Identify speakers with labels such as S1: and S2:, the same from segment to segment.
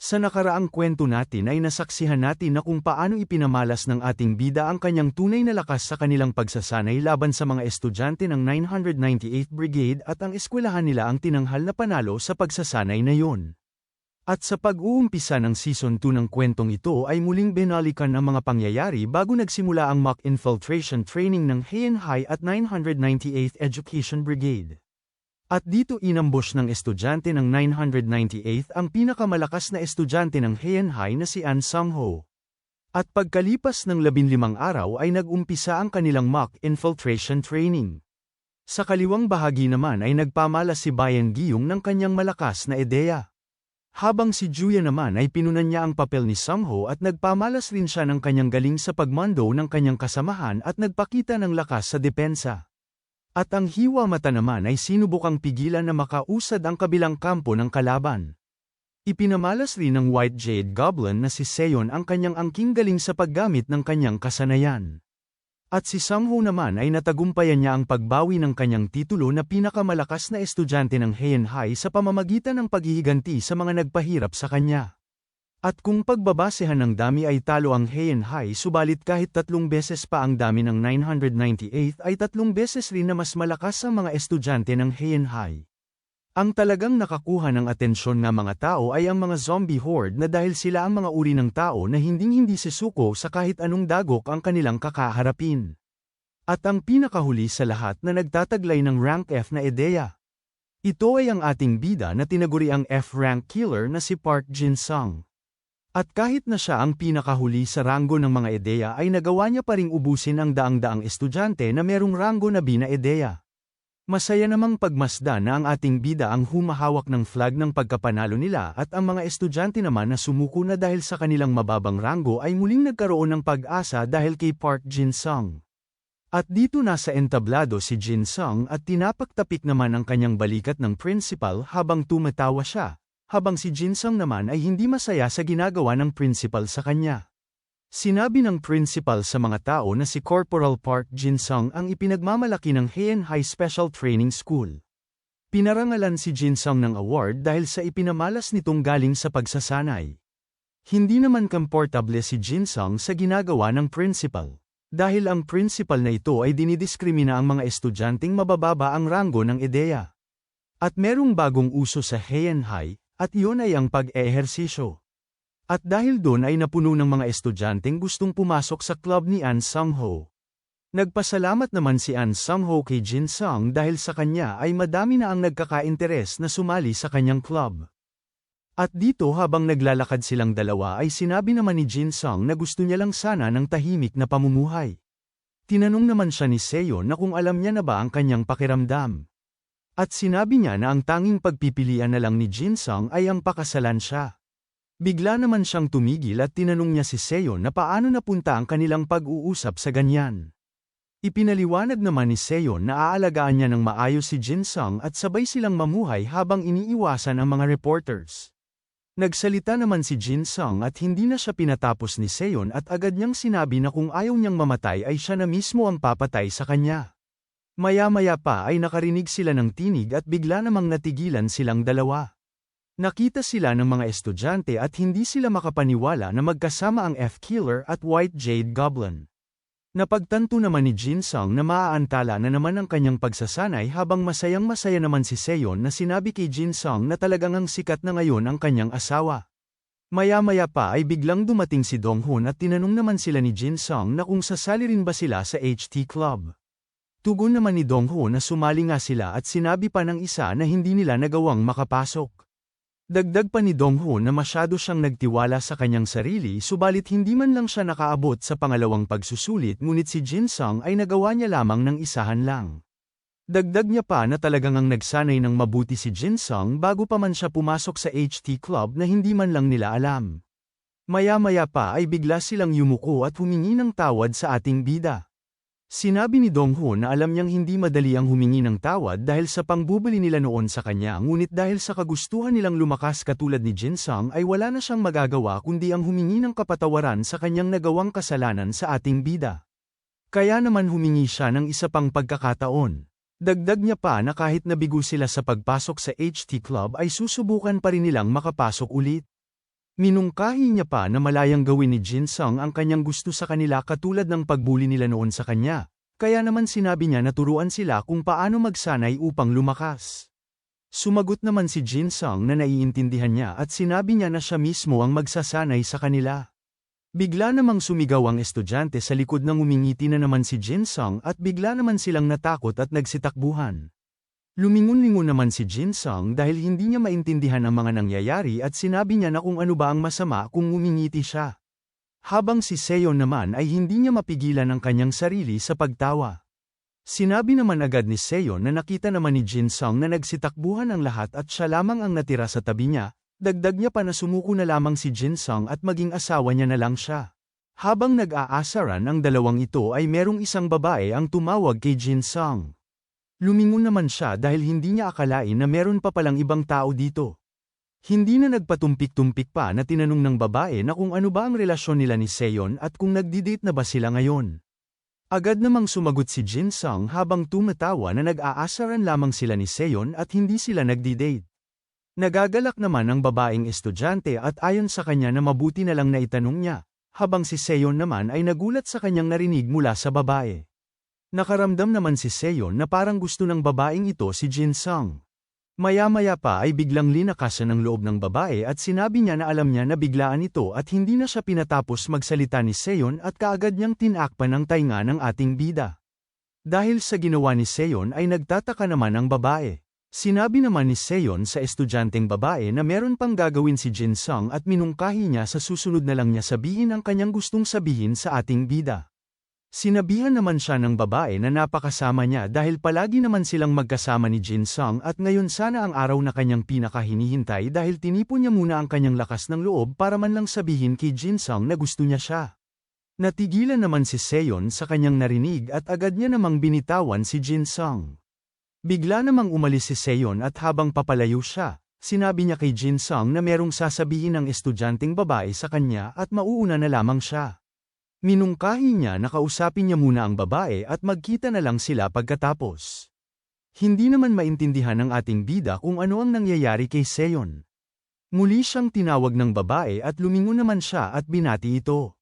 S1: Sa nakaraang kwento natin ay nasaksihan natin na kung paano ipinamalas ng ating bida ang kanyang tunay na lakas sa kanilang pagsasanay laban sa mga estudyante ng 998th Brigade at ang eskwelahan nila ang tinanghal na panalo sa pagsasanay na yon. At sa pag-uumpisa ng Season 2 ng kwentong ito ay muling binalikan ang mga pangyayari bago nagsimula ang mock infiltration training ng Heian High at 998th Education Brigade. At dito inambush ng estudyante ng 998th ang pinakamalakas na estudyante ng Heian High na si An Sung-ho. At pagkalipas ng 15 araw ay nag-umpisa ang kanilang mock infiltration training. Sa kaliwang bahagi naman ay nagpamalas si Bayan Giyong ng kanyang malakas na ideya. Habang si Juya naman ay pinunan niya ang papel ni Sung-ho at nagpamalas rin siya ng kanyang galing sa pagmando ng kanyang kasamahan at nagpakita ng lakas sa depensa. At ang Hiwa Mata naman ay sinubukang pigilan na makausad ang kabilang kampo ng kalaban. Ipinamalas rin ng White Jade Goblin na si Seon ang kanyang angking galing sa paggamit ng kanyang kasanayan. At si Sung-ho naman ay natagumpayan niya ang pagbawi ng kanyang titulo na pinakamalakas na estudyante ng Heian High sa pamamagitan ng paghihiganti sa mga nagpahirap sa kanya. At kung pagbabasehan ng dami ay talo ang Heian High subalit kahit 3 beses pa ang dami ng 998th ay 3 beses rin na mas malakas ang mga estudyante ng Heian High. Ang talagang nakakuha ng atensyon ng mga tao ay ang mga zombie horde na dahil sila ang mga uri ng tao na hinding-hindi sisuko sa kahit anong dagok ang kanilang kakaharapin. At ang pinakahuli sa lahat na nagtataglay ng rank F na ideya. Ito ay ang ating bida na tinaguri ang F-rank killer na si Park Jin-sung. At kahit na siya ang pinakahuli sa ranggo ng mga ideya ay nagawa niya pa ring ubusin ang daang-daang estudyante na merong ranggo na B na ideya. Masaya namang pagmasdan na ang ating bida ang humahawak ng flag ng pagkapanalo nila at ang mga estudyante naman na sumuko na dahil sa kanilang mababang ranggo ay muling nagkaroon ng pag-asa dahil kay Park Jin-sung. At dito nasa entablado si Jin-sung at tinapagtapik naman ang kanyang balikat ng principal habang tumatawa siya. Habang si Jin-sung naman ay hindi masaya sa ginagawa ng principal sa kanya. Sinabi ng principal sa mga tao na si Corporal Park Jin-sung ang ipinagmamalaki ng Heian High Special Training School. Pinarangalan si Jin-sung ng award dahil sa ipinamalas nitong galing sa pagsasanay. Hindi naman komportable si Jin-sung sa ginagawa ng principal. Dahil ang principal na ito ay dinidiskrimina ang mga estudyanteng mabababa ang ranggo ng ideya. At merong bagong uso sa Heian High, at iyon ay ang pag-ehersisyo. At dahil doon ay napuno ng mga estudyanteng gustong pumasok sa club ni An Sung-ho. Nagpasalamat naman si An Sung-ho kay Jin-sung dahil sa kanya ay madami na ang nagkaka-interes na sumali sa kanyang club. At dito habang naglalakad silang dalawa ay sinabi naman ni Jin-sung na gusto niya lang sana ng tahimik na pamumuhay. Tinanong naman siya ni Seon na kung alam niya na ba ang kanyang pakiramdam. At sinabi niya na ang tanging pagpipilian na lang ni Jin-sung ay ang pakasalan siya. Bigla naman siyang tumigil at tinanong niya si Seon na paano napunta ang kanilang pag-uusap sa ganyan. Ipinaliwanag naman ni Seon na aalagaan niya ng maayos si Jin-sung at sabay silang mamuhay habang iniiwasan ang mga reporters. Nagsalita naman si Jin-sung at hindi na siya pinatapos ni Seon at agad niyang sinabi na kung ayaw niyang mamatay ay siya na mismo ang papatay sa kanya. Maya-maya pa ay nakarinig sila ng tinig at bigla namang natigilan silang dalawa. Nakita sila ng mga estudyante at hindi sila makapaniwala na magkasama ang F-Killer at White Jade Goblin. Napagtanto naman ni Jin-sung na maaantala na naman ang kanyang pagsasanay habang masayang-masaya naman si Seon na sinabi kay Jin-sung na talagang ang sikat na ngayon ang kanyang asawa. Maya-maya pa ay biglang dumating si Dong-hoon at tinanong naman sila ni Jin-sung na kung sasali rin ba sila sa HT Club. Tugon naman ni Dong-ho na sumali nga sila at sinabi pa ng isa na hindi nila nagawang makapasok. Dagdag pa ni Dong-ho na masyado siyang nagtiwala sa kanyang sarili subalit hindi man lang siya nakaabot sa pangalawang pagsusulit ngunit si Jin-sung ay nagawa niya lamang ng isahan lang. Dagdag niya pa na talagang ang nagsanay ng mabuti si Jin-sung bago pa man siya pumasok sa HT Club na hindi man lang nila alam. Maya-maya pa ay bigla silang yumuko at humingi ng tawad sa ating bida. Sinabi ni Dong-ho na alam niyang hindi madali ang humingi ng tawad dahil sa pangbubuli nila noon sa kanya ngunit dahil sa kagustuhan nilang lumakas katulad ni Jin-sung ay wala na siyang magagawa kundi ang humingi ng kapatawaran sa kanyang nagawang kasalanan sa ating bida. Kaya naman humingi siya ng isa pang pagkakataon. Dagdag niya pa na kahit nabigo sila sa pagpasok sa HT Club ay susubukan pa rin nilang makapasok ulit. Minungkahi niya pa na malayang gawin ni Jin Sung ang kanyang gusto sa kanila katulad ng pagbuli nila noon sa kanya, kaya naman sinabi niya na turuan sila kung paano magsanay upang lumakas. Sumagot naman si Jin Sung na naiintindihan niya at sinabi niya na siya mismo ang magsasanay sa kanila. Bigla namang sumigaw ang estudyante sa likod ng umingiti na naman si Jin Sung at bigla naman silang natakot at nagsitakbuhan. Lumingon-lingon naman si Jin Sung dahil hindi niya maintindihan ang mga nangyayari at sinabi niya na kung ano ba ang masama kung umingiti siya. Habang si Seon naman ay hindi niya mapigilan ang kanyang sarili sa pagtawa. Sinabi naman agad ni Seon na nakita naman ni Jin Sung na nagsitakbuhan ang lahat at siya lamang ang natira sa tabi niya, dagdag niya pa na sumuko na lamang si Jin Sung at maging asawa niya na lang siya. Habang nag-aasaran ang dalawang ito ay merong isang babae ang tumawag kay Jin Sung. Lumingon naman siya dahil hindi niya akalain na meron pa palang ibang tao dito. Hindi na nagpatumpik-tumpik pa na tinanong ng babae na kung ano ba ang relasyon nila ni Seon at kung nagdi-date na ba sila ngayon. Agad namang sumagot si Jin Sung habang tumatawa na nag-aasaran lamang sila ni Seon at hindi sila nagdi-date. Nagagalak naman ang babaeng estudyante at ayon sa kanya na mabuti na lang na itanong niya, habang si Seon naman ay nagulat sa kanyang narinig mula sa babae. Nakaramdam naman si Seon na parang gusto ng babaeng ito si Jin Sung. Maya-maya pa ay biglang linakasan ang loob ng babae at sinabi niya na alam niya na biglaan ito at hindi na siya pinatapos magsalita ni Seon at kaagad niyang tinakpan ang tainga ng ating bida. Dahil sa ginawa ni Seon ay nagtataka naman ang babae. Sinabi naman ni Seon sa estudyanteng babae na meron pang gagawin si Jin Sung at minungkahi niya sa susunod na lang niya sabihin ang kanyang gustong sabihin sa ating bida. Sinabihan naman siya ng babae na napakasama niya dahil palagi naman silang magkasama ni Jin Sung at ngayon sana ang araw na kanyang pinakahinihintay dahil tinipon niya muna ang kanyang lakas ng loob para man lang sabihin kay Jin Sung na gusto niya siya. Natigilan naman si Seon sa kanyang narinig at agad niya namang binitawan si Jin Sung. Bigla namang umalis si Seon at habang papalayo siya, sinabi niya kay Jin Sung na merong sasabihin ng estudyanteng babae sa kanya at mauuna na lamang siya. Minungkahi niya na kausapin niya muna ang babae at magkita na lang sila pagkatapos. Hindi naman maintindihan ng ating bida kung ano ang nangyayari kay Seon. Muli siyang tinawag ng babae at lumingon naman siya at binati ito.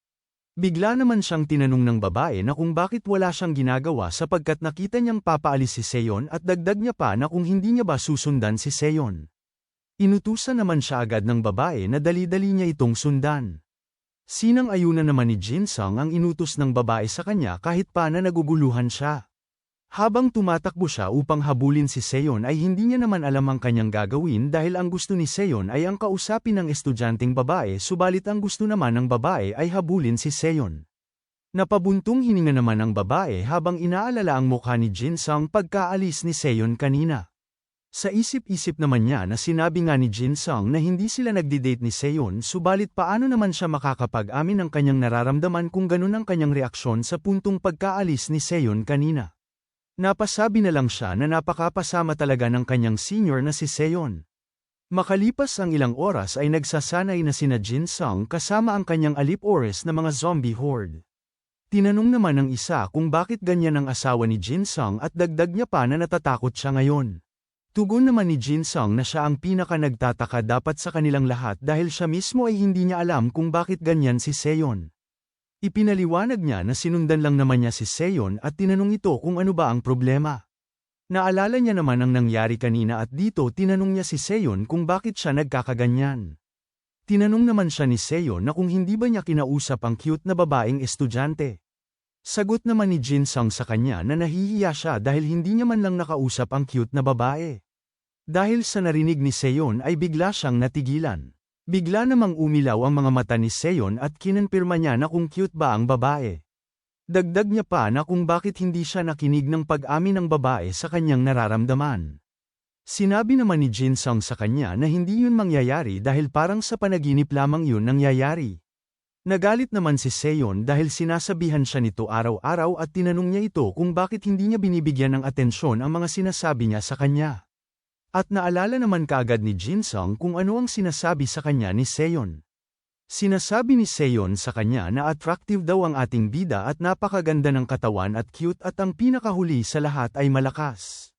S1: Bigla naman siyang tinanong ng babae na kung bakit wala siyang ginagawa sapagkat nakita niyang papaalis si Seon at dagdag niya pa na kung hindi niya ba susundan si Seon. Inutusan naman siya agad ng babae na dali-dali niya itong sundan. Sinang-ayunan naman ni Jin Sung ang inutos ng babae sa kanya kahit pa na naguguluhan siya. Habang tumatakbo siya upang habulin si Seon ay hindi niya naman alam ang kanyang gagawin dahil ang gusto ni Seon ay ang kausapin ng estudyanteng babae subalit ang gusto naman ng babae ay habulin si Seon. Napabuntong hininga naman ang babae habang inaalala ang mukha ni Jin Sung pagkaalis ni Seon kanina. Sa isip-isip naman niya na sinabi nga ni Jin Sung na hindi sila nagdi-date ni Seon subalit paano naman siya makakapag-amin ng kanyang nararamdaman kung ganun ang kanyang reaksyon sa puntong pagkaalis ni Seon kanina. Napasabi na lang siya na napakapasama talaga ng kanyang senior na si Seon. Makalipas ang ilang oras ay nagsasanay na sina Jin Sung kasama ang kanyang alip-ores na mga zombie horde. Tinanong naman ng isa kung bakit ganyan ang asawa ni Jin Sung at dagdag niya pa na natatakot siya ngayon. Tugon naman ni Jin Sung na siya ang pinaka-nagtataka dapat sa kanilang lahat dahil siya mismo ay hindi niya alam kung bakit ganyan si Seon. Ipinaliwanag niya na sinundan lang naman niya si Seon at tinanong ito kung ano ba ang problema. Naalala niya naman ang nangyari kanina at dito tinanong niya si Seon kung bakit siya nagkakaganyan. Tinanong naman siya ni Seon na kung hindi ba niya kinausap ang cute na babaeng estudyante. Sagot naman ni Jin Sung sa kanya na nahihiya siya dahil hindi niya man lang nakausap ang cute na babae. Dahil sa narinig ni Seon ay bigla siyang natigilan. Bigla namang umilaw ang mga mata ni Seon at kinonfirma niya na kung cute ba ang babae. Dagdag niya pa na kung bakit hindi siya nakinig ng pag-amin ng babae sa kanyang nararamdaman. Sinabi naman ni Jin Sung sa kanya na hindi yun mangyayari dahil parang sa panaginip lamang yun nangyayari. Nagalit naman si Seon dahil sinasabihan siya nito araw-araw at tinanong niya ito kung bakit hindi niya binibigyan ng atensyon ang mga sinasabi niya sa kanya. At naalala naman kaagad ni Jin Sung kung ano ang sinasabi sa kanya ni Seon. Sinasabi ni Seon sa kanya na attractive daw ang ating bida at napakaganda ng katawan at cute at ang pinakahuli sa lahat ay malakas.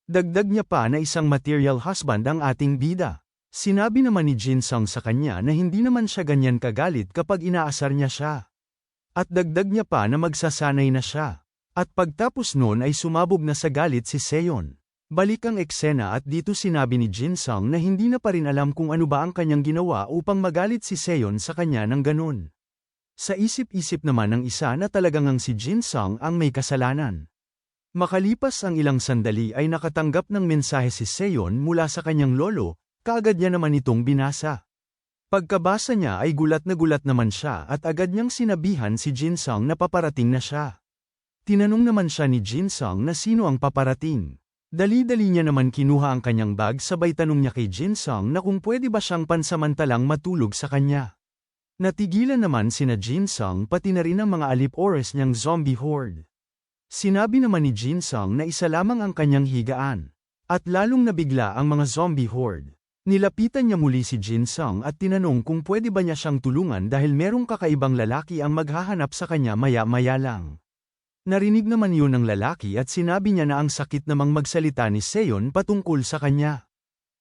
S1: Dagdag niya pa na isang material husband ang ating bida. Sinabi naman ni Jin Sung sa kanya na hindi naman siya ganyan kagalit kapag inaasar niya siya. At dagdag niya pa na magsasanay na siya. At pagtapos noon ay sumabog na sa galit si Seon. Balik ang eksena at dito sinabi ni Jin Sung na hindi na pa rin alam kung ano ba ang kanyang ginawa upang magalit si Seon sa kanya ng ganun. Sa isip-isip naman ng isa na talagang ang si Jin Sung ang may kasalanan. Makalipas ang ilang sandali ay nakatanggap ng mensahe si Seon mula sa kanyang lolo, kaagad niya naman itong binasa. Pagkabasa niya ay gulat naman siya at agad niyang sinabihan si Jin Sung na paparating na siya. Tinanong naman siya ni Jin Sung na sino ang paparating. Dali-dali niya naman kinuha ang kanyang bag sabay tanong niya kay Jin Sung na kung pwede ba siyang pansamantalang matulog sa kanya. Natigilan naman sina Jin Sung pati na rin ang mga alip-oras niyang zombie horde. Sinabi naman ni Jin Sung na isa lamang ang kanyang higaan. At lalong nabigla ang mga zombie horde. Nilapitan niya muli si Jin Sung at tinanong kung pwede ba niya siyang tulungan dahil merong kakaibang lalaki ang maghahanap sa kanya maya-maya lang. Narinig naman yun ng lalaki at sinabi niya na ang sakit namang magsalita ni Seon patungkol sa kanya.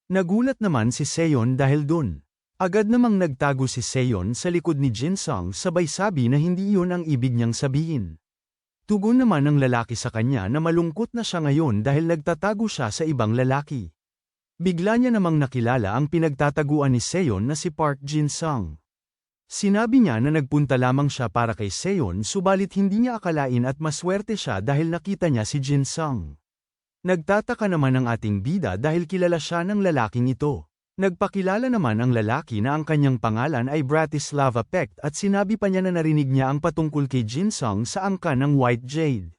S1: Nagulat naman si Seon dahil dun. Agad namang nagtago si Seon sa likod ni Jin Sung sabay sabi na hindi yun ang ibig niyang sabihin. Tugon naman ng lalaki sa kanya na malungkot na siya ngayon dahil nagtatago siya sa ibang lalaki. Bigla niya namang nakilala ang pinagtataguan ni Seon na si Park Jin Sung. Sinabi niya na nagpunta lamang siya para kay Seon subalit hindi niya akalain at maswerte siya dahil nakita niya si Jin Sung. Nagtataka naman ang ating bida dahil kilala siya ng lalaking ito. Nagpakilala naman ang lalaki na ang kanyang pangalan ay Bratislava Pecht at sinabi pa niya na narinig niya ang patungkol kay Jin Sung sa angka ng White Jade.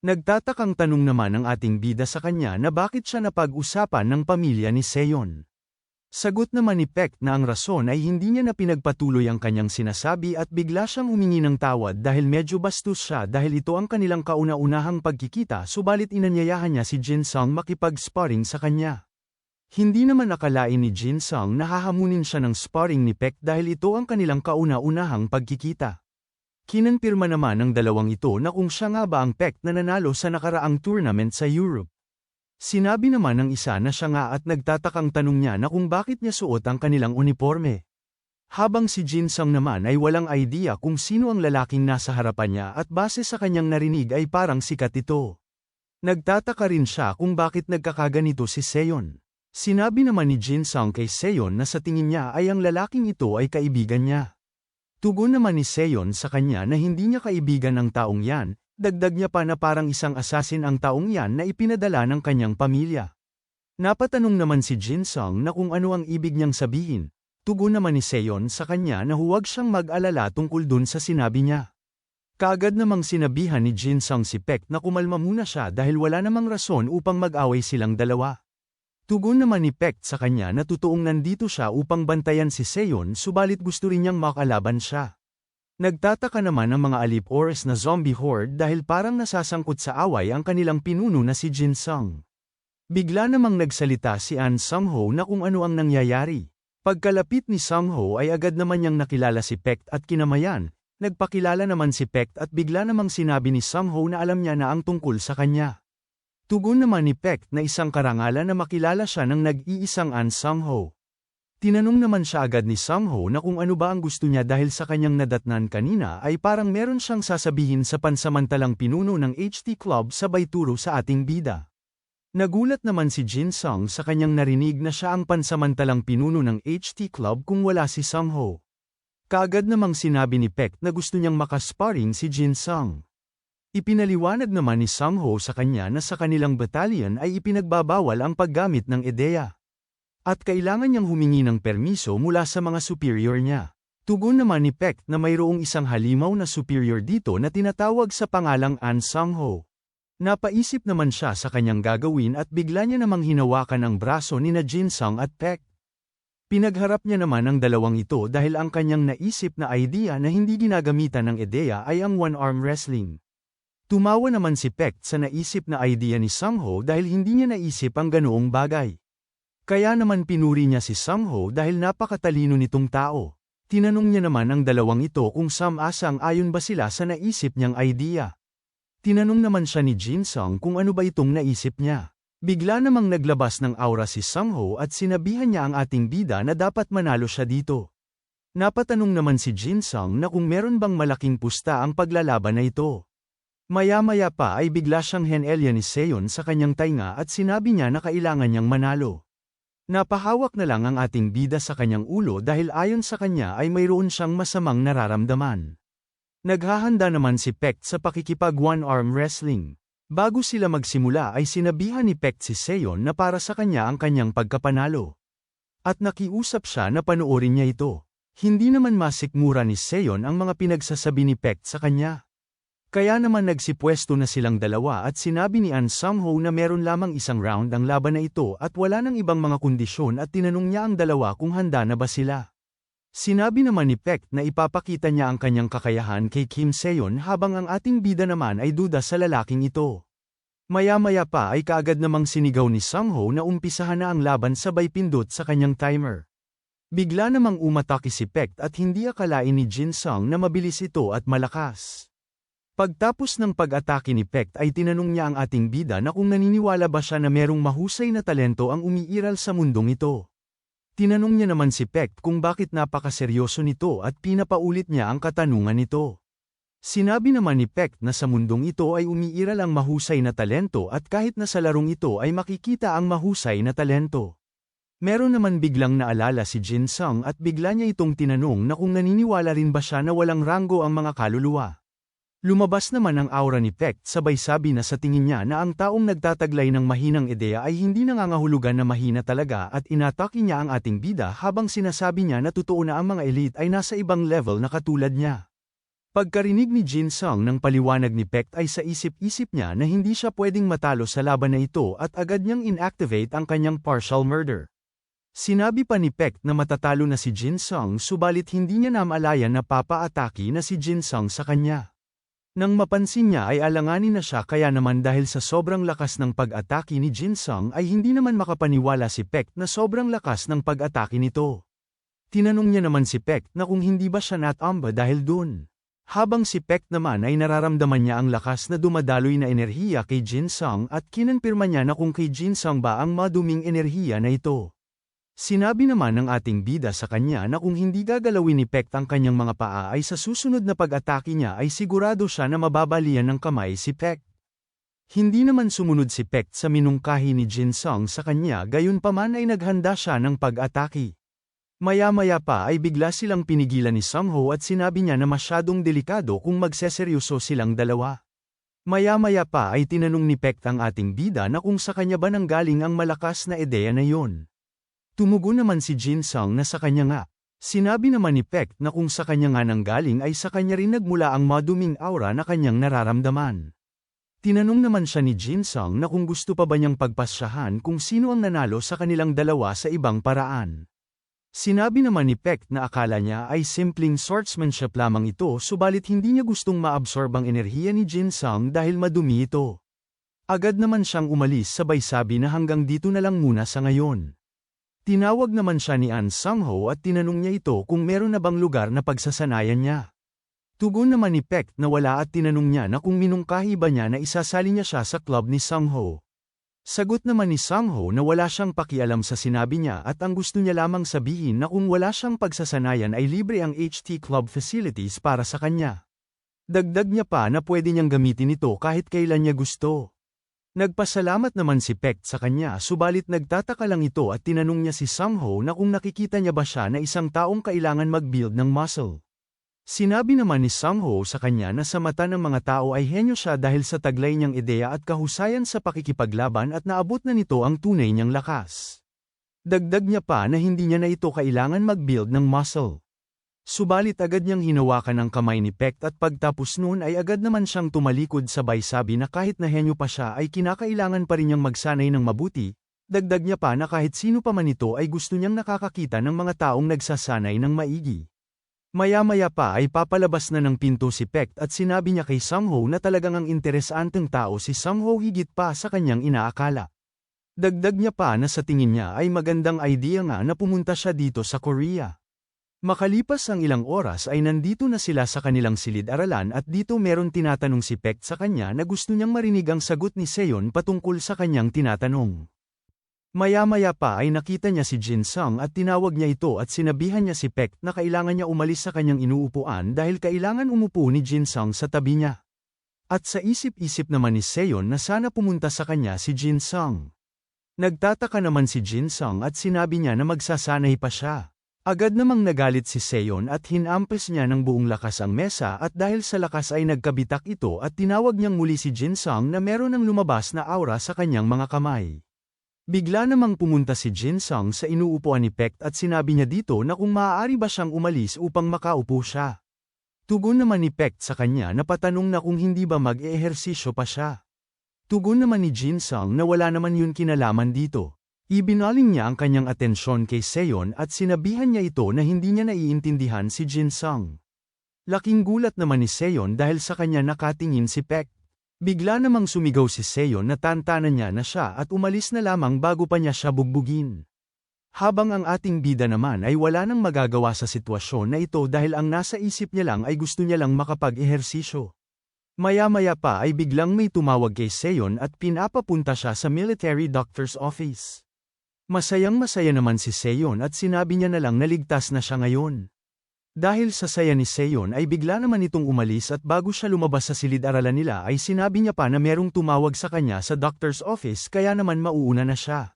S1: Nagtatakang tanong naman ang ating bida sa kanya na bakit siya napag-usapan ng pamilya ni Seon. Sagot naman ni Pecht na ang rason ay hindi niya na pinagpatuloy ang kanyang sinasabi at bigla siyang humingi ng tawad dahil medyo bastos siya dahil ito ang kanilang kauna-unahang pagkikita subalit inanyayahan niya si Jin Sung makipag-sparring sa kanya. Hindi naman akalain ni Jin Sung na hahamunin siya ng sparring ni Pecht dahil ito ang kanilang kauna-unahang pagkikita. Kinonfirma naman ng dalawang ito na kung siya nga ba ang Pecht na nanalo sa nakaraang tournament sa Europe. Sinabi naman ng isa na siya nga at nagtatakang tanong niya na kung bakit niya suot ang kanilang uniforme. Habang si Jin Sung naman ay walang idea kung sino ang lalaking nasa harapan niya at base sa kanyang narinig ay parang sikat ito. Nagtataka rin siya kung bakit nagkakaganito si Seon. Sinabi naman ni Jin Sung kay Seon na sa tingin niya ay ang lalaking ito ay kaibigan niya. Tugon naman ni Seon sa kanya na hindi niya kaibigan ang taong yan. Dagdag niya pa na parang isang asasin ang taong yan na ipinadala ng kanyang pamilya. Napatanong naman si Jin Sung na kung ano ang ibig niyang sabihin. Tugon naman ni Seon sa kanya na huwag siyang mag-alala tungkol dun sa sinabi niya. Kaagad namang sinabihan ni Jin Sung si Pecht na kumalma muna siya dahil wala namang rason upang mag-away silang dalawa. Tugon naman ni Pecht sa kanya na totoong nandito siya upang bantayan si Seon subalit gusto rin niyang makalaban siya. Nagtataka naman ang mga alip-oras na zombie horde dahil parang nasasangkot sa away ang kanilang pinuno na si Jin Sung. Bigla namang nagsalita si An Sung-ho na kung ano ang nangyayari. Pagkalapit ni Sung-ho ay agad naman niyang nakilala si Pecht at kinamayan. Nagpakilala naman si Pecht at bigla namang sinabi ni Sung-ho na alam niya na ang tungkol sa kanya. Tugon naman ni Pecht na isang karangalan na makilala siya ng nag-iisang An Sung-ho. Tinanong naman siya agad ni Sung-ho na kung ano ba ang gusto niya dahil sa kanyang nadatnan kanina ay parang meron siyang sasabihin sa pansamantalang pinuno ng HT Club sabay turo sa ating bida. Nagulat naman si Jin Sung sa kanyang narinig na siya ang pansamantalang pinuno ng HT Club kung wala si Sung-ho. Kaagad namang sinabi ni Pecht na gusto niyang makasparring si Jin Sung. Ipinaliwanag naman ni Sung-ho sa kanya na sa kanilang battalion ay ipinagbabawal ang paggamit ng ideya. At kailangan niyang humingi ng permiso mula sa mga superior niya. Tugon naman ni Pecht na mayroong isang halimaw na superior dito na tinatawag sa pangalang An Sung-ho. Napaisip naman siya sa kanyang gagawin at bigla niya namang hinawakan ang braso ni na Jin Sung at Pecht. Pinagharap niya naman ang dalawang ito dahil ang kanyang naisip na idea na hindi ginagamitan ng ideya ay ang one-arm wrestling. Tumawa naman si Pecht sa naisip na idea ni Sung-ho dahil hindi niya naisip ang ganoong bagay. Kaya naman pinuri niya si Sung-ho dahil napakatalino nitong tao. Tinanong niya naman ang dalawang ito kung sam-asang ayon ba sila sa naisip niyang idea. Tinanong naman siya ni Jin Sung kung ano ba itong naisip niya. Bigla namang naglabas ng aura si Sungho at sinabihan niya ang ating bida na dapat manalo siya dito. Napatanong naman si Jin Sung na kung meron bang malaking pusta ang paglalaban na ito. Maya-maya pa ay bigla siyang hinelya ni Seon sa kanyang tainga at sinabi niya na kailangan niyang manalo. Napahawak na lang ang ating bida sa kanyang ulo dahil ayon sa kanya ay mayroon siyang masamang nararamdaman. Naghahanda naman si Paek sa pakikipag one-arm wrestling. Bago sila magsimula ay sinabihan ni Paek si Seon na para sa kanya ang kanyang pagkapanalo. At nakiusap siya na panoorin niya ito. Hindi naman masikmura ni Seon ang mga pinagsasabi ni Paek sa kanya. Kaya naman nagsipwesto na silang dalawa at sinabi ni An Sungho na meron lamang isang round ang laban na ito at wala nang ibang mga kondisyon at tinanong niya ang dalawa kung handa na ba sila. Sinabi naman ni Paek na ipapakita niya ang kanyang kakayahan kay Kim Seon habang ang ating bida naman ay duda sa lalaking ito. Maya-maya pa ay kaagad namang sinigaw ni Sungho na umpisahan na ang laban sabay pindot sa kanyang timer. Bigla namang umatake si Paek at hindi akalain ni Jin Sung na mabilis ito at malakas. Pagtapos ng pag-atake ni Paek ay tinanong niya ang ating bida na kung naniniwala ba siya na merong mahusay na talento ang umiiral sa mundong ito. Tinanong niya naman si Paek kung bakit napakaseryoso nito at pinapaulit niya ang katanungan nito. Sinabi naman ni Paek na sa mundong ito ay umiiral ang mahusay na talento at kahit na sa larong ito ay makikita ang mahusay na talento. Meron naman biglang naalala si Jin Sung at bigla niya itong tinanong na kung naniniwala rin ba siya na walang ranggo ang mga kaluluwa. Lumabas naman ang aura ni Paek sabay sabi na sa tingin niya na ang taong nagtataglay ng mahinang ideya ay hindi nangangahulugan na mahina talaga at inatake niya ang ating bida habang sinasabi niya na totoo na ang mga elite ay nasa ibang level na katulad niya. Pagkarinig ni Jin Sung ng paliwanag ni Paek ay sa isip-isip niya na hindi siya pwedeng matalo sa laban na ito at agad niyang inactivate ang kanyang partial murder. Sinabi pa ni Paek na matatalo na si Jin Sung subalit hindi niya namalayan na papa-atake na si Jin Sung sa kanya. Nang mapansin niya ay alanganin na siya kaya naman dahil sa sobrang lakas ng pag-atake ni Jin Sung ay hindi naman makapaniwala si Paek na sobrang lakas ng pag-atake nito. Tinanong niya naman si Paek na kung hindi ba siya natamba dahil dun. Habang si Paek naman ay nararamdaman niya ang lakas na dumadaloy na enerhiya kay Jin Sung at kinonfirma niya na kung kay Jin Sung ba ang maduming enerhiya na ito. Sinabi naman ng ating bida sa kanya na kung hindi gagalawin ni Paek ang kanyang mga paa ay sa susunod na pag-atake niya ay sigurado siya na mababalian ng kamay si Paek. Hindi naman sumunod si Paek sa minungkahi ni Jin Sung sa kanya gayunpaman ay naghanda siya ng pag-atake. Maya-maya pa ay bigla silang pinigilan ni Sungho at sinabi niya na masyadong delikado kung magseseryoso silang dalawa. Maya-maya pa ay tinanong ni Paek ang ating bida na kung sa kanya ba nanggaling ang malakas na ideya na yon. Tumugon naman si Jin Sung na sa kanya nga. Sinabi naman ni Paek na kung sa kanya nga nanggaling ay sa kanya rin nagmula ang maduming aura na kanyang nararamdaman. Tinanong naman siya ni Jin Sung na kung gusto pa ba niyang pagpasyahan kung sino ang nanalo sa kanilang dalawa sa ibang paraan. Sinabi naman ni Paek na akala niya ay simpleng swordsmanship lamang ito subalit hindi niya gustong maabsorb ang enerhiya ni Jin Sung dahil madumi ito. Agad naman siyang umalis sabay sabi na hanggang dito na lang muna sa ngayon. Tinawag naman siya ni An Sungho at tinanong niya ito kung meron na bang lugar na pagsasanayan niya. Tugon naman ni Paek na wala at tinanong niya na kung minungkahi ba niya na isasali niya siya sa club ni Sungho. Sagot naman ni Sungho na wala siyang pakialam sa sinabi niya at ang gusto niya lamang sabihin na kung wala siyang pagsasanayan ay libre ang HT Club facilities para sa kanya. Dagdag niya pa na pwede niyang gamitin ito kahit kailan niya gusto. Nagpasalamat naman si Paek sa kanya subalit nagtataka lang ito at tinanong niya si Sungho na kung nakikita niya ba siya na isang taong kailangan mag-build ng muscle. Sinabi naman ni Sungho sa kanya na sa mata ng mga tao ay henyo siya dahil sa taglay niyang ideya at kahusayan sa pakikipaglaban at naabot na nito ang tunay niyang lakas. Dagdag niya pa na hindi niya na ito kailangan mag-build ng muscle. Subalit agad niyang hinawakan ang kamay ni Paek at pagtapos noon ay agad naman siyang tumalikod sabay sabi na kahit na henyo pa siya ay kinakailangan pa rin niyang magsanay ng mabuti, dagdag niya pa na kahit sino pa man ito ay gusto niyang nakakakita ng mga taong nagsasanay ng maigi. Maya-maya pa ay papalabas na ng pinto si Paek at sinabi niya kay Sungho na talagang ang interesanteng tao si Sungho higit pa sa kanyang inaakala. Dagdag niya pa na sa tingin niya ay magandang idea nga na pumunta siya dito sa Korea. Makalipas ang ilang oras ay nandito na sila sa kanilang silid-aralan at dito meron tinatanong si Paik sa kanya na gusto niyang marinig ang sagot ni Seon patungkol sa kanyang tinatanong. Maya-maya pa ay nakita niya si Jin Sung at tinawag niya ito at sinabihan niya si Paik na kailangan niya umalis sa kanyang inuupuan dahil kailangan umupo ni Jin Sung sa tabi niya. At sa isip-isip naman ni Seon na sana pumunta sa kanya si Jin Sung. Nagtataka naman si Jin Sung at sinabi niya na magsasanay pa siya. Agad namang nagalit si Seon at hinampes niya ng buong lakas ang mesa at dahil sa lakas ay nagkabitak ito at tinawag niyang muli si Jin Sung na meron ng lumabas na aura sa kanyang mga kamay. Bigla namang pumunta si Jin Sung sa inuupuan ni Paik at sinabi niya dito na kung maaari ba siyang umalis upang makaupo siya. Tugon naman ni Paik sa kanya na patanong na kung hindi ba mag-eehersisyo pa siya. Tugon naman ni Jin Sung na wala naman yun kinalaman dito. Ibinaling niya ang kanyang atensyon kay Seon at sinabihan niya ito na hindi niya naiintindihan si Jin Sung. Laking gulat naman ni Seon dahil sa kanya nakatingin si Paik. Bigla namang sumigaw si Seon na tantanan niya na siya at umalis na lamang bago pa niya siya bugbugin. Habang ang ating bida naman ay wala nang magagawa sa sitwasyon na ito dahil ang nasa isip niya lang ay gusto niya lang makapag-ehersisyo. Maya-maya pa ay biglang may tumawag kay Seon at pinapapunta siya sa military doctor's office. Masayang-masaya naman si Seon at sinabi niya na lang na ligtas na siya ngayon. Dahil sa saya ni Seon ay bigla naman itong umalis at bago siya lumabas sa silid-aralan nila ay sinabi niya pa na merong tumawag sa kanya sa doctor's office kaya naman mauuna na siya.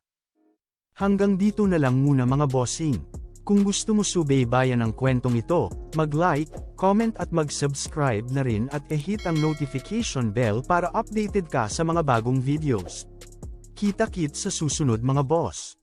S1: Hanggang dito na lang muna mga bossing. Kung gusto mo subaybayan ang kwentong ito, mag-like, comment at mag-subscribe na rin at i-hit ang notification bell para updated ka sa mga bagong videos. Kita-kits sa susunod mga boss.